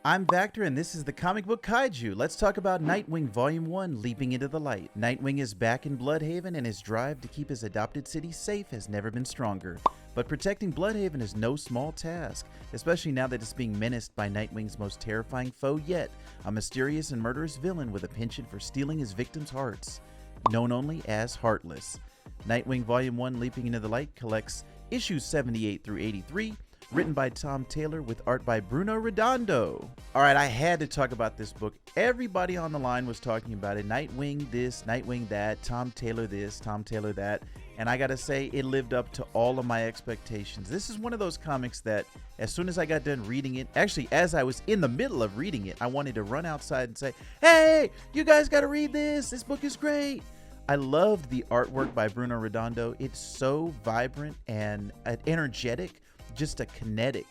I'm Vactor, and this is the comic book Kaiju. Let's talk about Nightwing Volume 1, Leaping into the Light. Nightwing is back in Blüdhaven, and his drive to keep his adopted city safe has never been stronger. But protecting Blüdhaven is no small task, especially now that it's being menaced by Nightwing's most terrifying foe yet, a mysterious and murderous villain with a penchant for stealing his victims' hearts, known only as Heartless. Nightwing Volume 1, Leaping into the Light collects issues 78 through 83, written by Tom Taylor with art by Bruno Redondo. All right, I had to talk about this book. Everybody on the line was talking about it. Nightwing this, Nightwing that, Tom Taylor this, Tom Taylor that. And I gotta say, it lived up to all of my expectations. This is one of those comics that as soon as I got done reading it, actually as I was in the middle of reading it, I wanted to run outside and say, hey, you guys gotta read this. This book is great. I loved the artwork by Bruno Redondo. It's so vibrant and energetic. Just a kinetic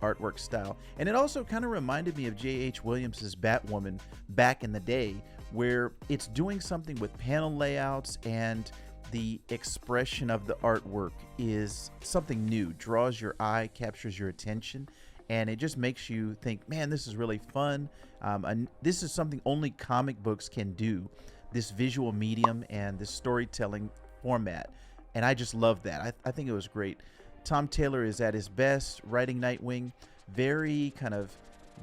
artwork style. And it also kind of reminded me of J.H. Williams's Batwoman back in the day, where it's doing something with panel layouts and the expression of the artwork is something new, draws your eye, captures your attention, and it just makes you think, man, this is really fun. And this is something only comic books can do, this visual medium and this storytelling format. And I just love that. I think it was great. Tom Taylor is at his best writing Nightwing, very kind of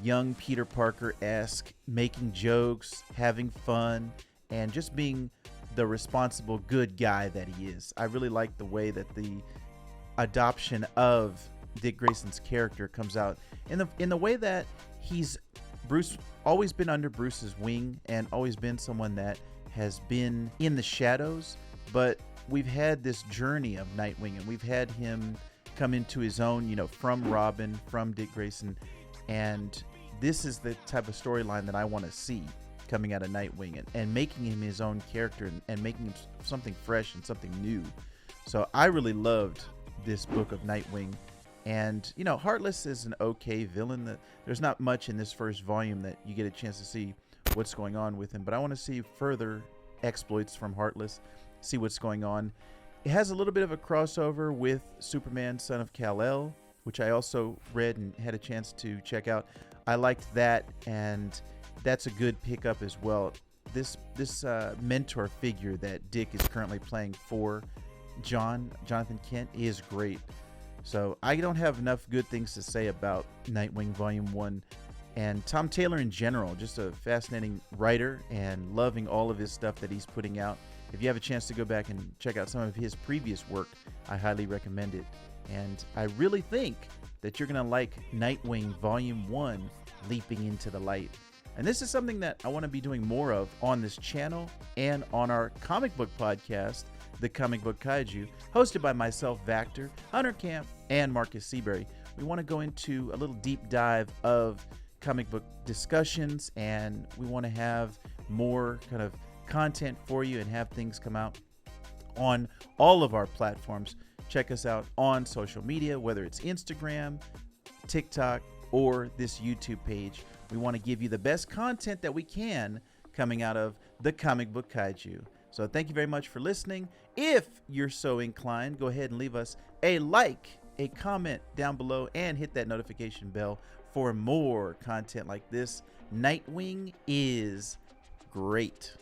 young Peter Parker-esque, making jokes, having fun, and just being the responsible good guy that he is. I really like the way that the adoption of Dick Grayson's character comes out in the way that he's always been under Bruce's wing and always been someone that has been in the shadows, but we've had this journey of Nightwing and we've had him come into his own, you know, from Robin, from Dick Grayson, and this is the type of storyline that I want to see coming out of Nightwing and making him his own character and making him something fresh and something new. So I really loved this book of Nightwing. And, you know, Heartless is an okay villain. There's not much in this first volume that you get a chance to see what's going on with him, but I want to see further exploits from Heartless, see what's going on. It has a little bit of a crossover with Superman, Son of Kal-El, which I also read and had a chance to check out. I liked that, and that's a good pickup as well. This mentor figure that Dick is currently playing for Jonathan Kent is great. So I don't have enough good things to say about Nightwing Volume 1. And Tom Taylor in general, just a fascinating writer and loving all of his stuff that he's putting out. If you have a chance to go back and check out some of his previous work, I highly recommend it. And I really think that you're going to like Nightwing Volume 1, Leaping into the Light. And this is something that I want to be doing more of on this channel and on our comic book podcast, The Comic Book Kaiju, hosted by myself, Vactor, Hunter Camp, and Marcus Seabury. We want to go into a little deep dive of comic book discussions, and we want to have more kind of content for you and have things come out on all of our platforms. Check us out on social media, whether it's Instagram, TikTok, or this YouTube page. We want to give you the best content that we can coming out of the Comic Book Kaiju. So thank you very much for listening. If you're so inclined, go ahead and leave us a like, a comment down below, and hit that notification bell for more content like this. Nightwing is great.